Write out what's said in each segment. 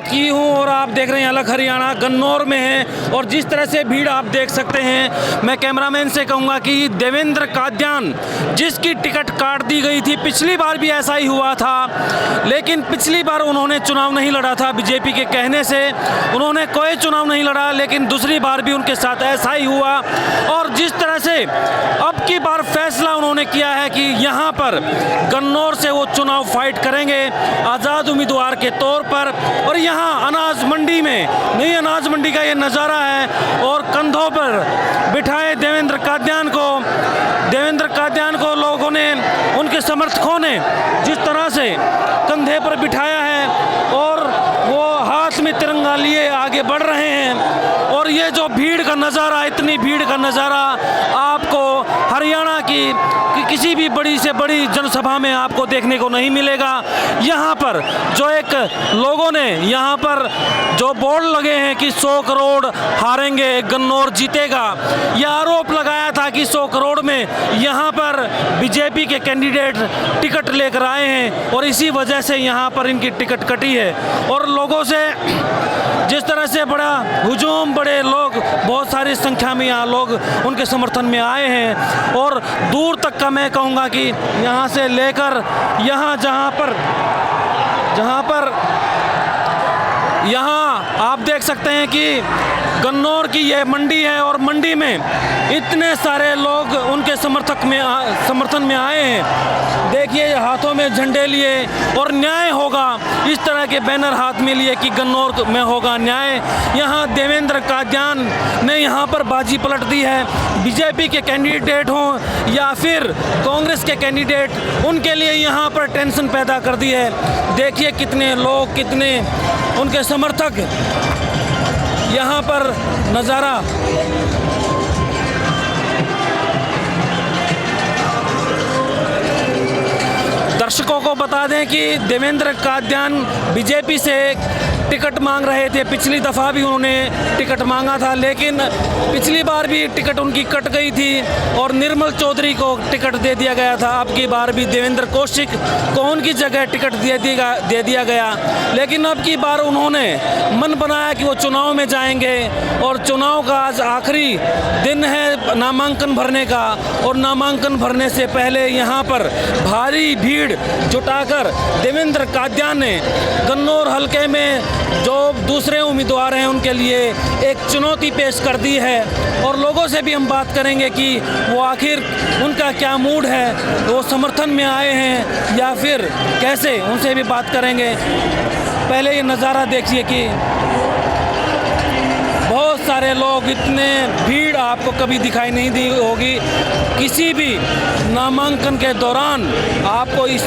बात की हूं और आप देख रहे हैं अलग हरियाणा गन्नौर में है और जिस तरह से भीड़ आप देख सकते हैं, मैं कैमरामैन से कहूंगा कि देवेंद्र कादियान जिसकी टिकट काट दी गई थी, पिछली बार भी ऐसा ही हुआ था, लेकिन पिछली बार उन्होंने चुनाव नहीं लड़ा था बीजेपी के कहने से, उन्होंने कोई चुनाव नहीं लड़ा, लेकिन दूसरी बार भी उनके साथ ऐसा ही हुआ। और जिस तरह से अब की बार फैसला उन्होंने किया है कि यहाँ पर गन्नौर से वो चुनाव फाइट करेंगे आज़ाद उम्मीदवार के तौर पर। और यहाँ अनाज मंडी में, नई अनाज मंडी का ये नज़ारा है और कंधों पर बिठाए देवेंद्र कादियान को लोगों ने, उनके समर्थकों ने जिस तरह से कंधे पर बिठाया है और वो हाथ में तिरंगा लिए आगे बढ़ रहे हैं। और ये जो भीड़ का नज़ारा, इतनी भीड़ का नज़ारा आपको हरियाणा की किसी भी बड़ी से बड़ी जनसभा में आपको देखने को नहीं मिलेगा। यहाँ पर जो एक लोगों ने यहाँ पर जो बोर्ड लगे हैं कि 100 करोड़ हारेंगे, गन्नौर जीतेगा, यह आरोप लगाया था कि 100 करोड़ में यहाँ पर बीजेपी के कैंडिडेट टिकट लेकर आए हैं और इसी वजह से यहाँ पर इनकी टिकट कटी है। और लोगों से जिस तरह से बड़ा हुजूम, बड़े लोग, बहुत सारी संख्या में यहाँ लोग उनके समर्थन में आए हैं और दूर तक का मैं कहूँगा कि यहाँ से लेकर यहाँ आप देख सकते हैं कि गन्नौर की यह मंडी है और मंडी में इतने सारे लोग उनके समर्थन में आए हैं। देखिए हाथों में झंडे लिए और न्याय होगा, इस तरह के बैनर हाथ में लिए कि गन्नौर में होगा न्याय। यहाँ देवेंद्र कादियान ने यहाँ पर बाजी पलट दी है। बीजेपी के कैंडिडेट हों या फिर कांग्रेस के कैंडिडेट, उनके लिए यहाँ पर टेंशन पैदा कर दी है। देखिए कितने लोग, कितने उनके समर्थक यहाँ पर नज़ारा। दर्शकों को बता दें कि देवेंद्र कादियान बीजेपी से टिकट मांग रहे थे, पिछली दफ़ा भी उन्होंने टिकट मांगा था, लेकिन पिछली बार भी टिकट उनकी कट गई थी और निर्मल चौधरी को टिकट दे दिया गया था। अब की बार भी देवेंद्र कौशिक को उनकी जगह टिकट दे दिया गया, लेकिन अब की बार उन्होंने मन बनाया कि वो चुनाव में जाएंगे और चुनाव का आज आखिरी दिन है नामांकन भरने का। और नामांकन भरने से पहले यहाँ पर भारी भीड़ जुटाकर देवेंद्र कादियान ने गन्नौर हलके में जो दूसरे उम्मीदवार हैं उनके लिए एक चुनौती पेश कर दी है। और लोगों से भी हम बात करेंगे कि वो आखिर उनका क्या मूड है, वो समर्थन में आए हैं या फिर कैसे, उनसे भी बात करेंगे। पहले ये नज़ारा देखिए कि बहुत सारे लोग, इतने भीड़ आपको कभी दिखाई नहीं दी होगी किसी भी नामांकन के दौरान। आपको इस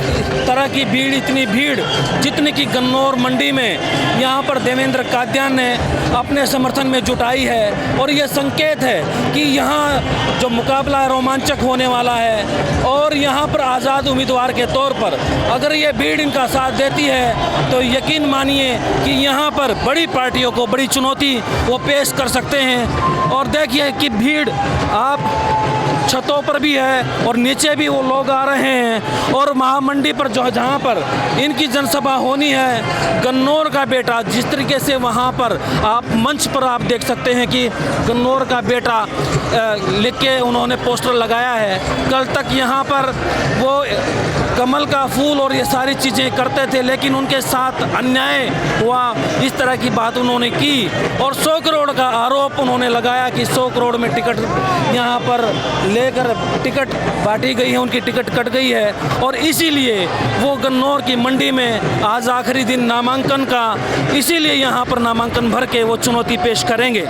तरह की भीड़, इतनी भीड़ जितनी कि गन्नौर मंडी में यहाँ पर देवेंद्र कादियान ने अपने समर्थन में जुटाई है। और ये संकेत है कि यहाँ जो मुकाबला रोमांचक होने वाला है और यहाँ पर आज़ाद उम्मीदवार के तौर पर अगर ये भीड़ इनका साथ देती है तो यकीन मानिए कि यहाँ पर बड़ी पार्टियों को बड़ी चुनौती वो पेश कर सकते हैं। और देखिए कि भीड़ आप छतों पर भी है और नीचे भी वो लोग आ रहे हैं। और महामंडी पर जहाँ पर इनकी जनसभा होनी है, गन्नौर का बेटा, जिस तरीके से वहाँ पर आप मंच पर आप देख सकते हैं कि गन्नौर का बेटा लिख के उन्होंने पोस्टर लगाया है। कल तक यहाँ पर वो कमल का फूल और ये सारी चीज़ें करते थे, लेकिन उनके साथ अन्याय हुआ, इस तरह की बात उन्होंने की। और 100 करोड़ का आरोप उन्होंने लगाया कि 100 करोड़ में टिकट यहाँ पर लेकर टिकट बांटी गई है, उनकी टिकट कट गई है। और इसीलिए वो गन्नौर की मंडी में आज आखिरी दिन नामांकन का, इसीलिए यहाँ पर नामांकन भर के वो चुनौती पेश करेंगे।